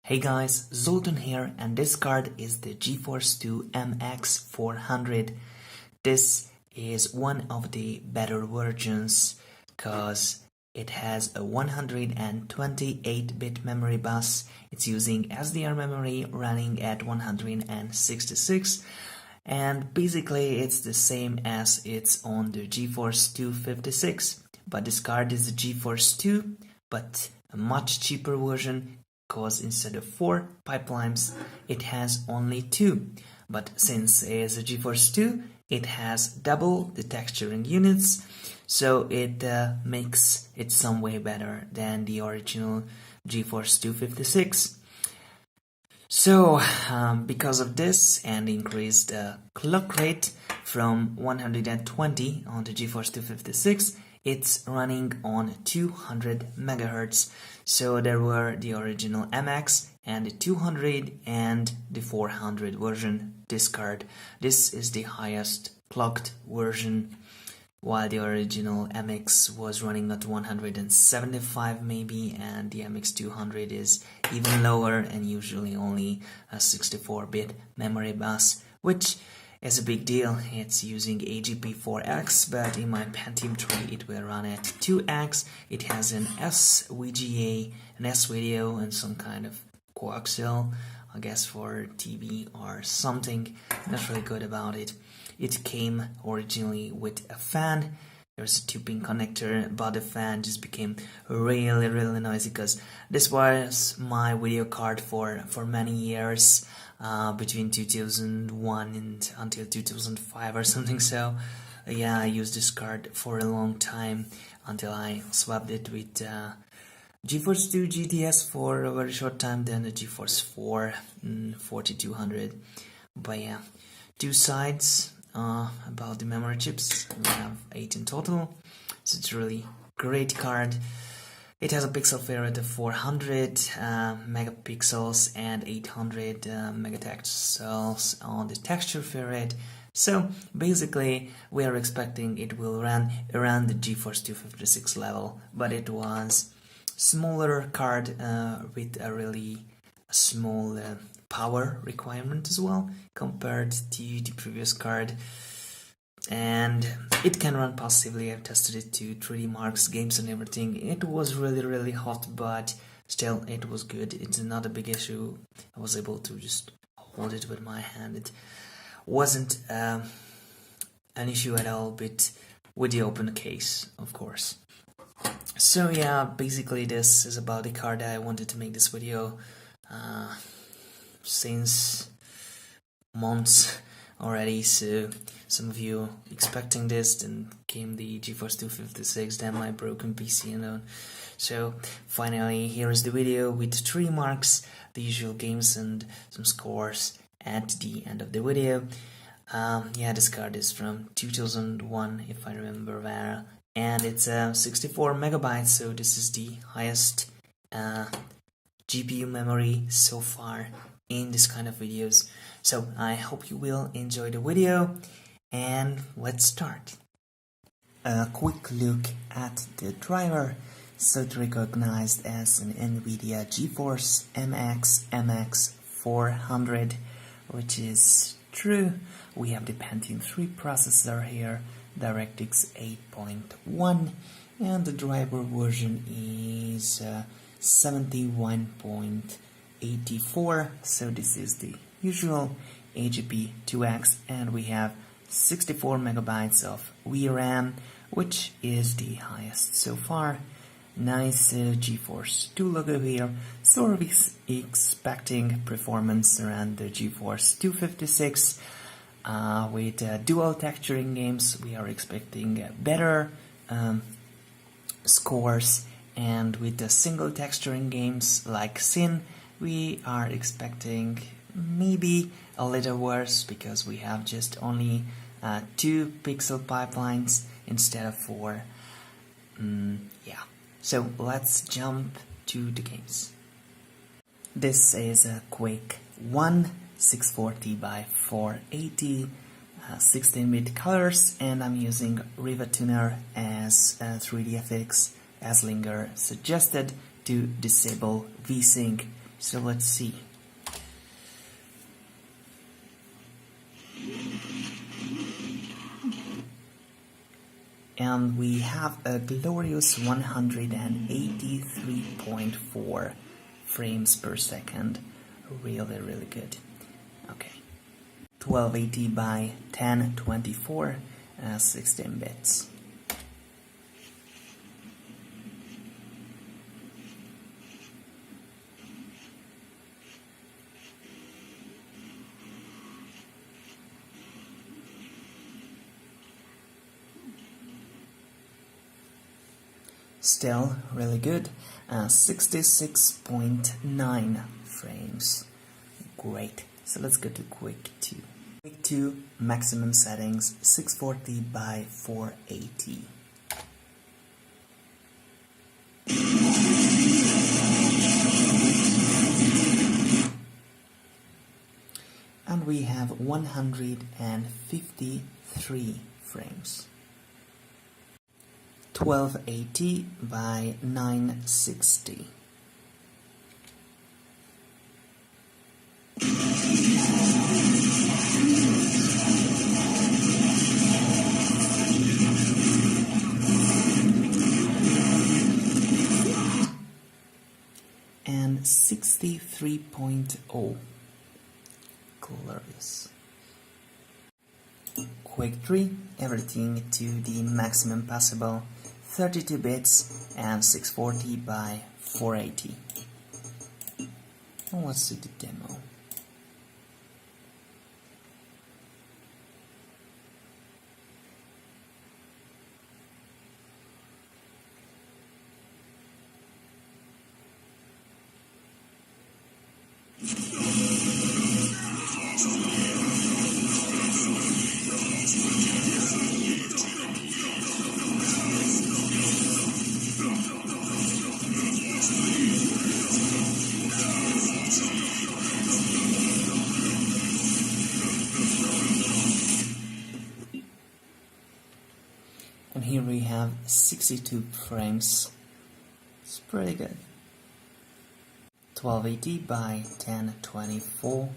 Hey guys, Zoltan here, and this card is the Geforce 2 MX400. This is one of the better versions because it has a 128-bit memory bus. It's using SDRAM memory running at 166, and basically it's the same as it's on the Geforce 256, but this card is the Geforce 2, but a much cheaper version, because instead of 4 pipelines it has only 2, but since it is a Geforce 2 it has double the texturing units, so it makes it some way better than the original Geforce 256. So because of this and increased clock rate from 120 on the Geforce 256, it's running on 200 MHz. So there were the original MX and the 200 and the 400 version. This card, this is the highest clocked version, while the original MX was running at 175 maybe, and the MX200 is even lower and usually only a 64-bit memory bus, which is a big deal. It's using AGP4X, but in my Pentium 3 it will run at 2X. It has an SVGA, an S-video, and some kind of coaxial, I guess for TV or something. Not really good about it. It came originally with a fan. There's a 2-pin connector, but the fan just became really noisy, because this was my video card for many years, between 2001 and until 2005 or something. So yeah, I used this card for a long time until I swapped it with Geforce 2 GTS for a very short time, then the Geforce 4 4200. But yeah, 2 sides about the memory chips. We have 8 in total, so it's a really great card. It has a pixel ferrite of 400 megapixels and 800 megapixels on the texture ferrite. So basically we are expecting it will run around the Geforce 256 level, but it was smaller card with a really small power requirement as well compared to the previous card, and it can run passively. I've tested it to 3D Marks games and everything. It was really hot, but still it was good. It's not a big issue. I was able to just hold it with my hand. It wasn't an issue at all, but with the open case, of course. So yeah, basically this is about the card. I wanted to make this video since months already, so some of you expecting this, then came the Geforce 256, then my broken PC, so finally here is the video with 3 marks, the usual games and some scores at the end of the video. Yeah, this card is from 2001 if I remember well, and it's 64 megabytes, so this is the highest GPU memory so far in this kind of videos. So I hope you will enjoy the video, and let's start. A quick look at the driver. So it's recognized as an NVIDIA Geforce MX400, which is true. We have the Pentium 3 processor here, DirectX 8.1, and the driver version is 71.84, so this is the usual AGP2X, and we have 64 megabytes of VRAM, which is the highest so far. Nice Geforce 2 logo here, so we're expecting performance around the Geforce 256. With dual texturing games we are expecting better scores, and with the single texturing games like Sin we are expecting maybe a little worse, because we have just only 2 pixel pipelines instead of 4. Yeah, so let's jump to the games. This is a Quake I 640 by 480, 16-bit colors, and I'm using Riva Tuner as 3DFX, as Linger suggested, to disable VSync So let's see. And we have a glorious 183.4 frames per second. Really, really good. Okay. 1280 by 1024, 16 bits. Still really good, 66.9 frames. Great. So let's go to Quake II. Quake II maximum settings 640 by 480. And we have 153 frames. 1280 by 960. And 63.0. Glorious. Quake III, everything to the maximum possible. 32 bits and 640 by 480. And let's do the demo. And here we have 62 frames. It's pretty good. 1280 by 1024.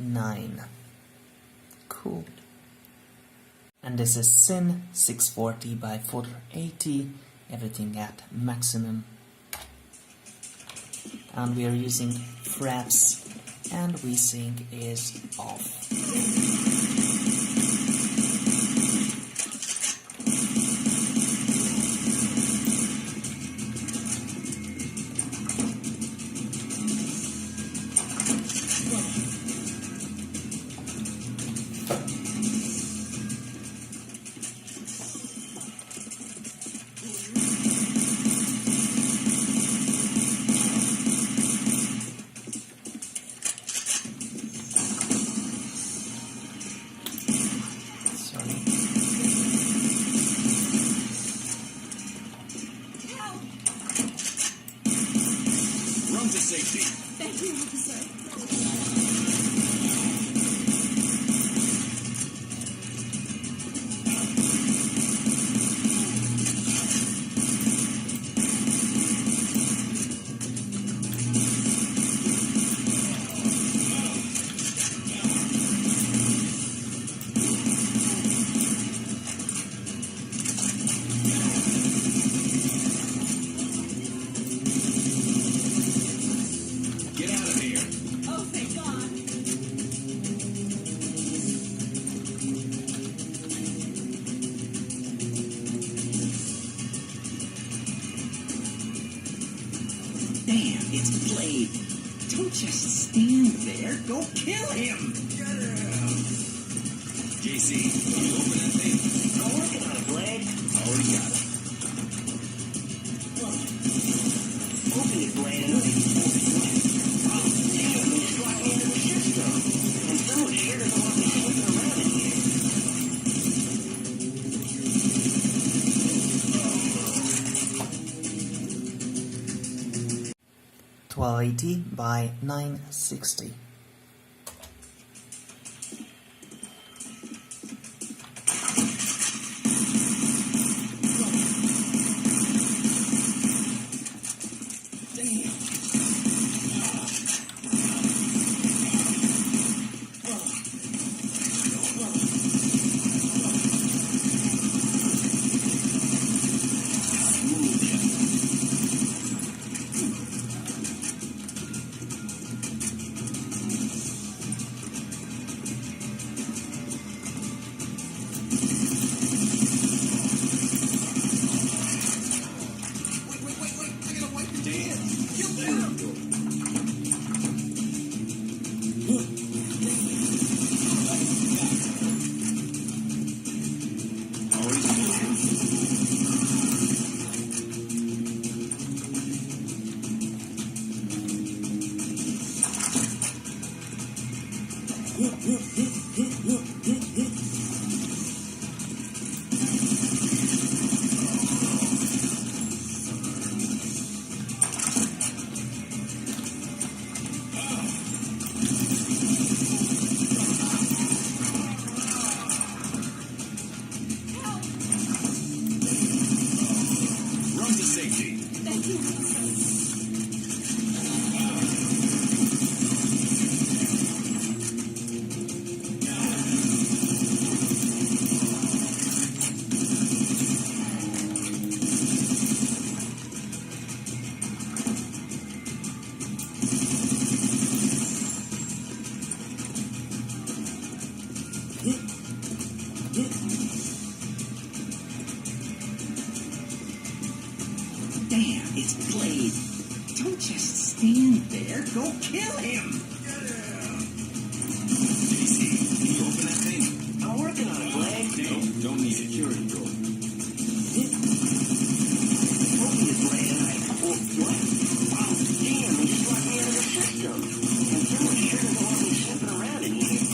.9. Cool. And this is Sin 640 by 480, everything at maximum. And we are using fraps, and VSync is off. Thank you, officer. it's Blade. Don't just stand there. Go kill him. JC, can you open that thing? I'm working on it, Blade. Already got it. Open it, Blade. Oh, damn, they just locked me into the system. And someone sure doesn't want me slipping around in here. 1280 by 960. Run to safety. Thank you. Damn, it's Blade. Don't just stand there. Go kill him. JC, can you open that thing? I'm working on it, Blade. Don't need it. Security door. Open it, Blade, and what? Oh, damn, they just locked me out of the system. And someone sure doesn't want me slipping around in here.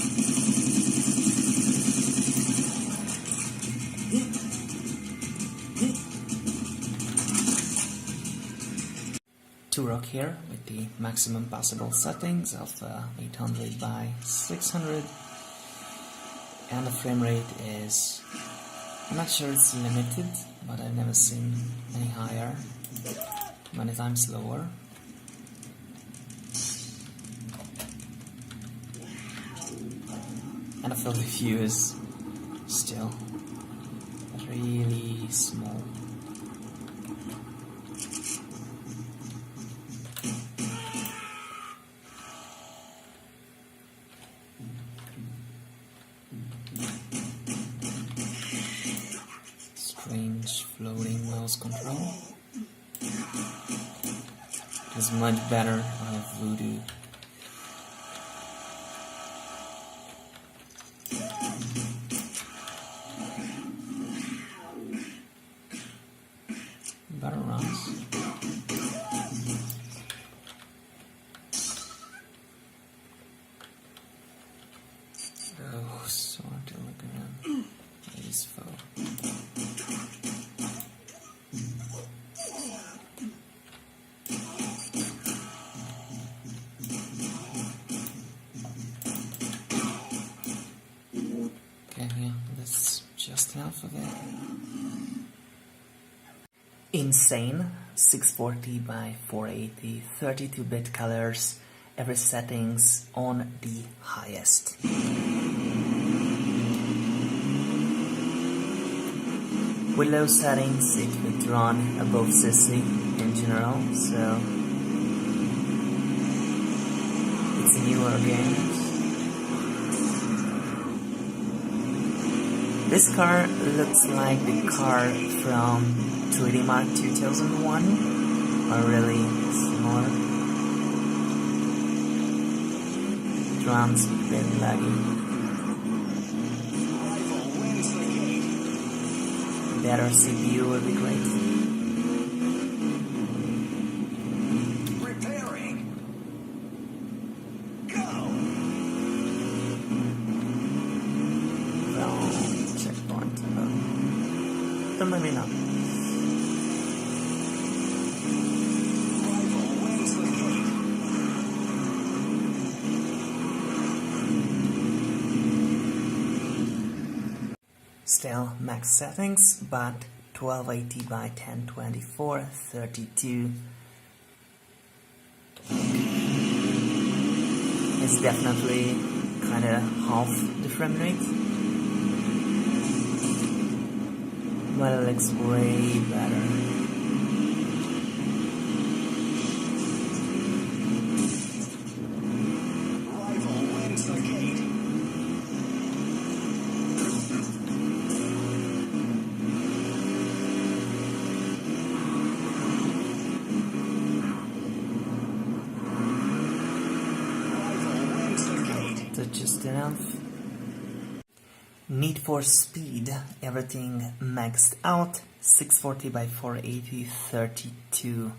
Turok here with the maximum possible settings of 800 by 600, and the frame rate is, I'm not sure it's limited, but I've never seen any higher, many times lower. And the field of view is still really small. Strange floating mouse control. It's much better on a Voodoo. Better runs. Oh, so hard to look around. Please, foe. Okay, yeah, that's just half of it. Insane 640 by 480 32-bit colors, every settings on the highest. With low settings it would run above 60 in general, so it's a newer game. This car looks like the car from 3D Mark 2001, or really similar. runs a bit laggy. Better CPU would be great. Repairing. Go. Well, checkpoint. Or maybe not. Rifle wins the game. Still max settings, but 1280 by 1024, 32. It's definitely kinda half the frame rate, but it looks way better. Rifle wins the gate. Rifle wins the gate. So just enough. Need for Speed, everything maxed out, 640 by 480, 32.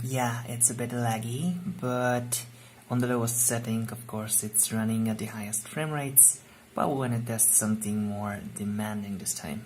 Yeah, it's a bit laggy, but on the lowest setting, of course, it's running at the highest frame rates, but we're gonna test something more demanding this time.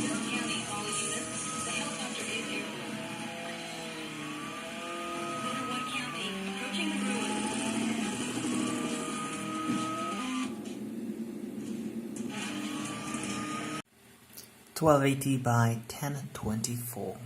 County, all units. The helicopter is airborne. Number 1 County, approaching the ruins. 1280 by 1024.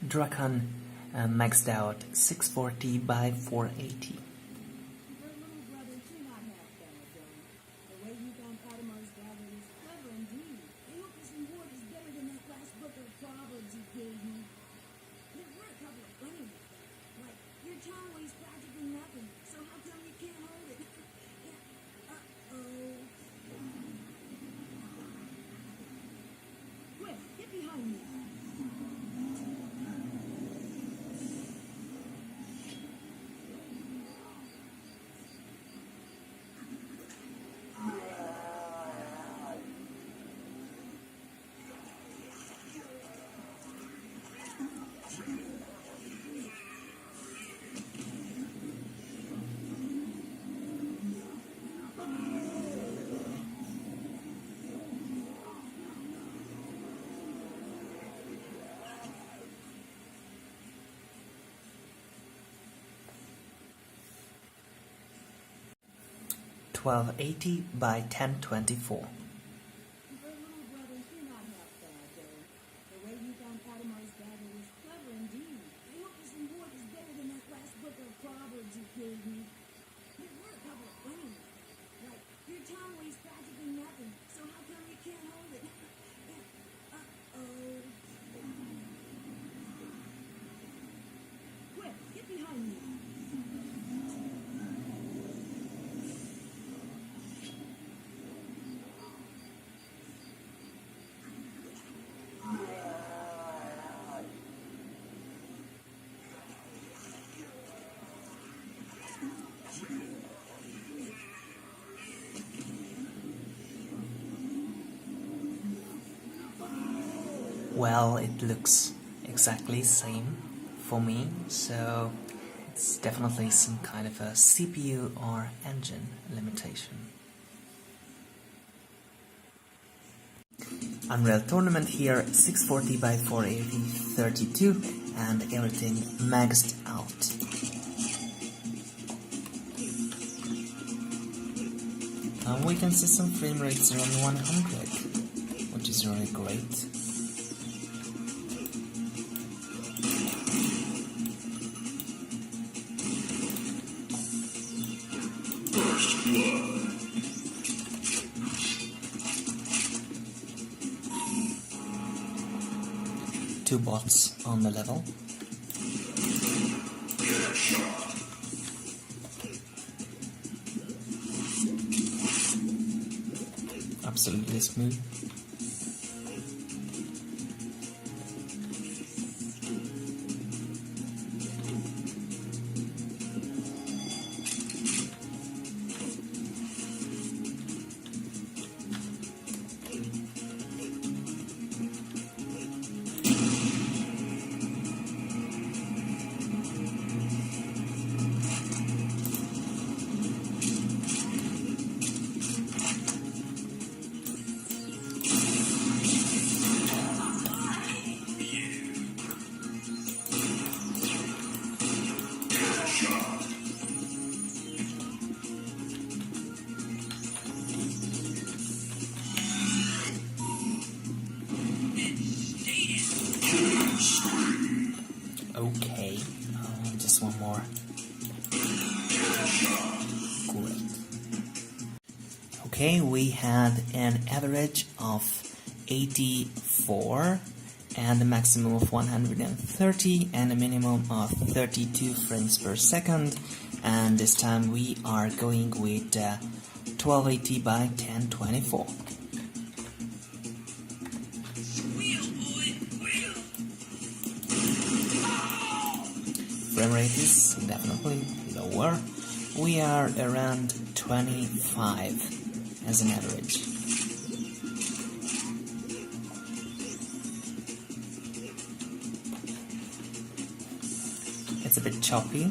Drakan maxed out 640 by 480. Get behind me. 1280 by 1024. Little brother, you're not half bad, though. Well, it looks exactly same for me, so it's definitely some kind of a CPU or engine limitation. Unreal Tournament here, 640 by 480 32, and everything maxed out. We can see some frame rates around 100, which is really great. Two bots on the level. Absolutely smooth. Okay, just one more. Great. Okay, we had an average of 84 and a maximum of 130 and a minimum of 32 frames per second, and this time we are going with 1280 by 1024. Frame rate is definitely lower. We are around 25 as an average. It's a bit choppy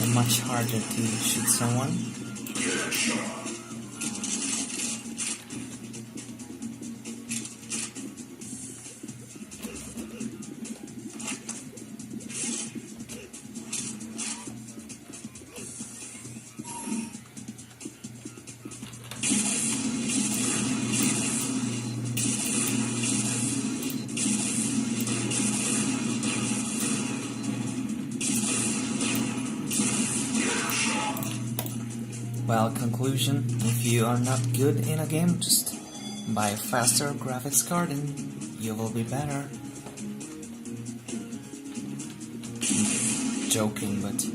and much harder to shoot someone. Well, conclusion, if you are not good in a game, just buy a faster graphics card and you will be better. Joking, but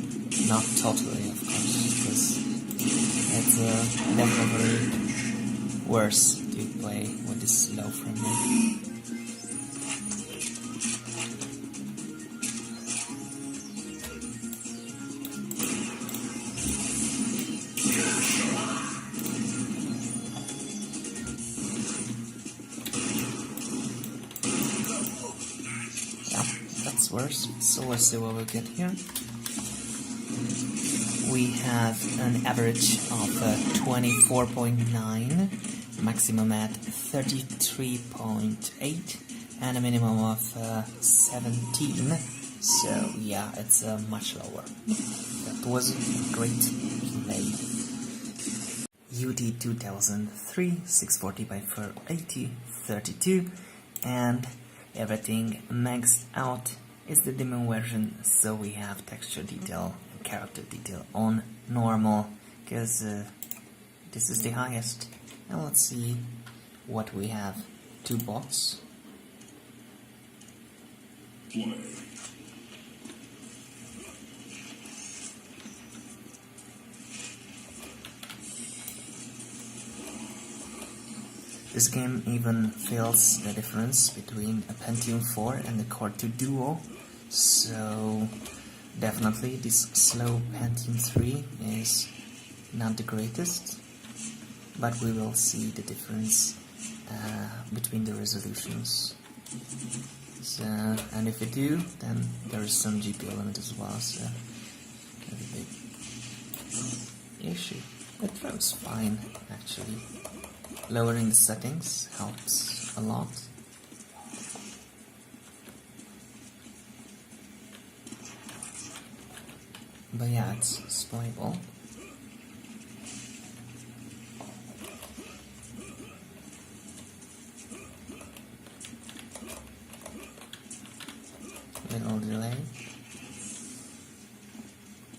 not totally, of course, because it's definitely worse to play with this low frame rate. Worse. So let's see what we get here. We have an average of 24.9, maximum at 33.8, and a minimum of 17. So yeah, it's much lower. That was great play. UT 2003 640 by 480 32, and everything maxed out is the demo version, so we have texture detail and character detail on normal, because this is the highest. Now let's see what we have. Two bots. Play. This game even feels the difference between a Pentium 4 and the Core 2 Duo, so definitely this slow Pentium 3 is not the greatest. but we will see the difference between the resolutions. So, and if we do, then there is some GPU limit as well, so not a big issue. It runs fine, actually. Lowering the settings helps a lot. But yeah, it's playable. Little delay.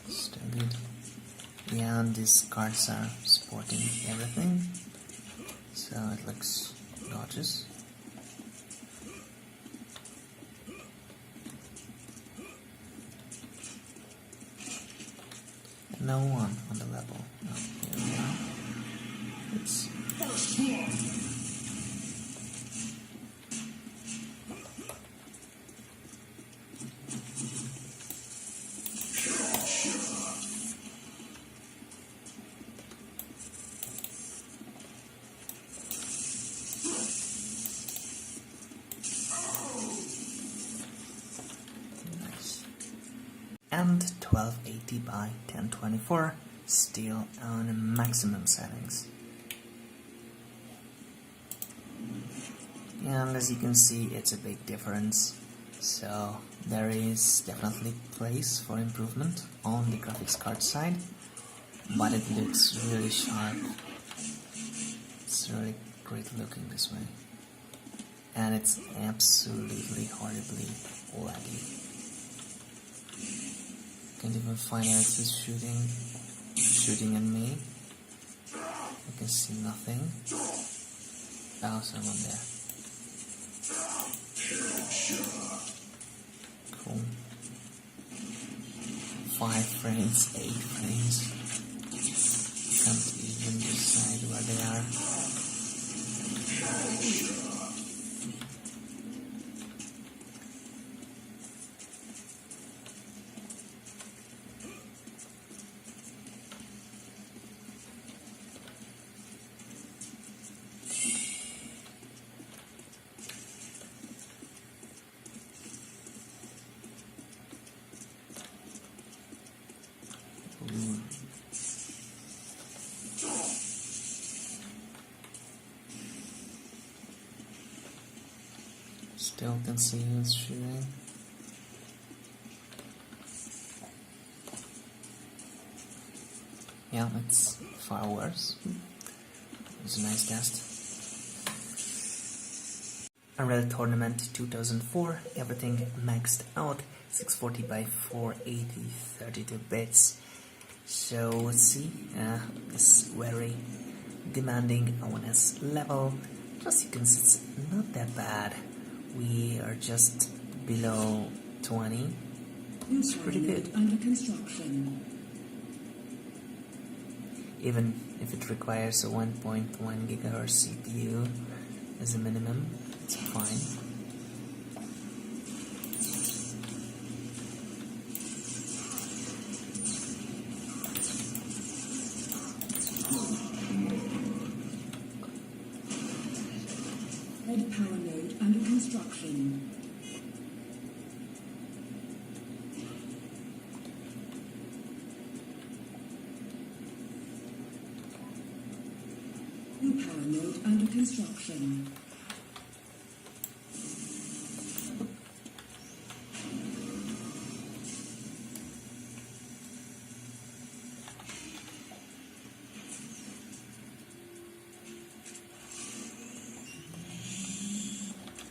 Still good. Yeah, and these cards are supporting everything, so it looks gorgeous. No one on the level. Oh, here we are. Oops. Nice. And 1280 by 1024, still on maximum settings. And as you can see, it's a big difference, so there is definitely place for improvement on the graphics card side, but it looks really sharp. It's really great looking this way, and it's absolutely horribly laggy. Can't even find out if it's shooting at me. I can see nothing. Oh, someone there. Cool. 5 frames, 8 frames. Can't even decide where they are. Still can see who's shooting. Yeah, it's far worse. It's a nice test. Unreal Tournament 2004, everything maxed out, 640 by 480, 32 bits. So let's see, it's very demanding on its level. Plus you can see it's not that bad. We are just below 20. It's pretty good. Under construction. Even if it requires a 1.1 GHz CPU as a minimum, it's fine. Red power node under construction. New power node under construction.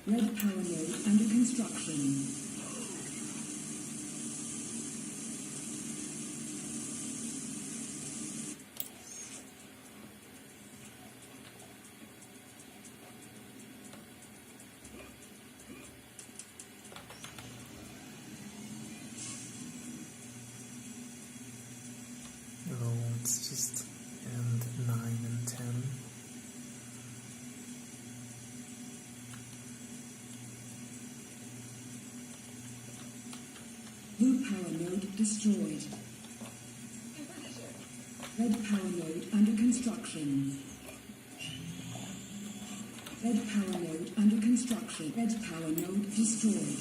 Red power node under construction. Oh, it's just and 9 and 10. Blue power node destroyed. Red power node under construction. Red power node under construction. Red power node destroyed.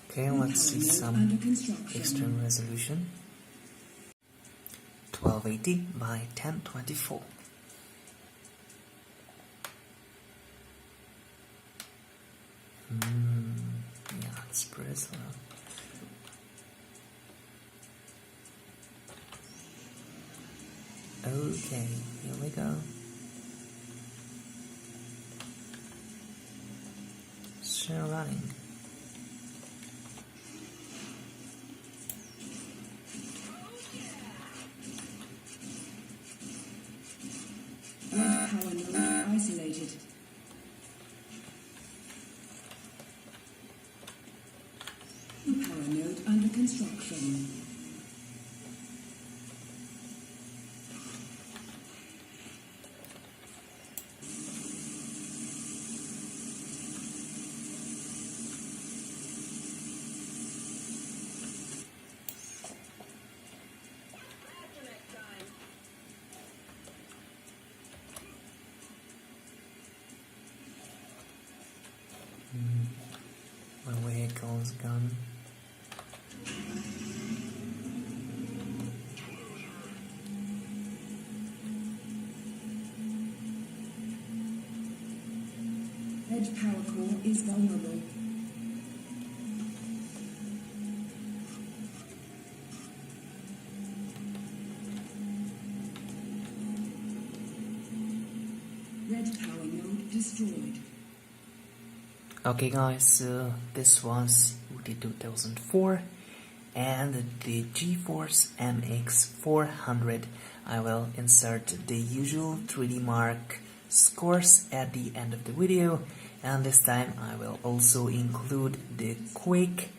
Okay, let's see some Under construction. extreme resolution. 1280 by 1024. Yeah, it's pretty slow. Okay, here we go. Still running. Red power node isolated. Blue power node under construction. My vehicle's gone. Red power core is vulnerable. Red power node destroyed. Okay guys, so this was the 2004 and the Geforce MX400. I will insert the usual 3D Mark scores at the end of the video, and this time I will also include the Quake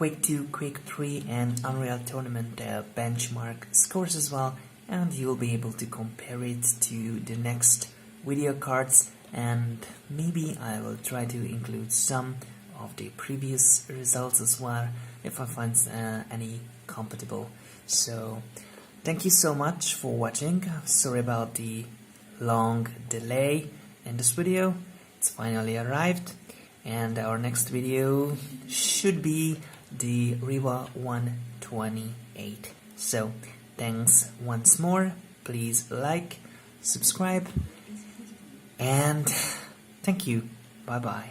II, Quake III and Unreal Tournament benchmark scores as well, and you'll be able to compare it to the next video cards, and maybe I will try to include some of the previous results as well if I find any compatible. So thank you so much for watching. Sorry about the long delay in this video. It's finally arrived, and our next video should be the Riva 128. So thanks once more. Please like, subscribe, and thank you. Bye bye.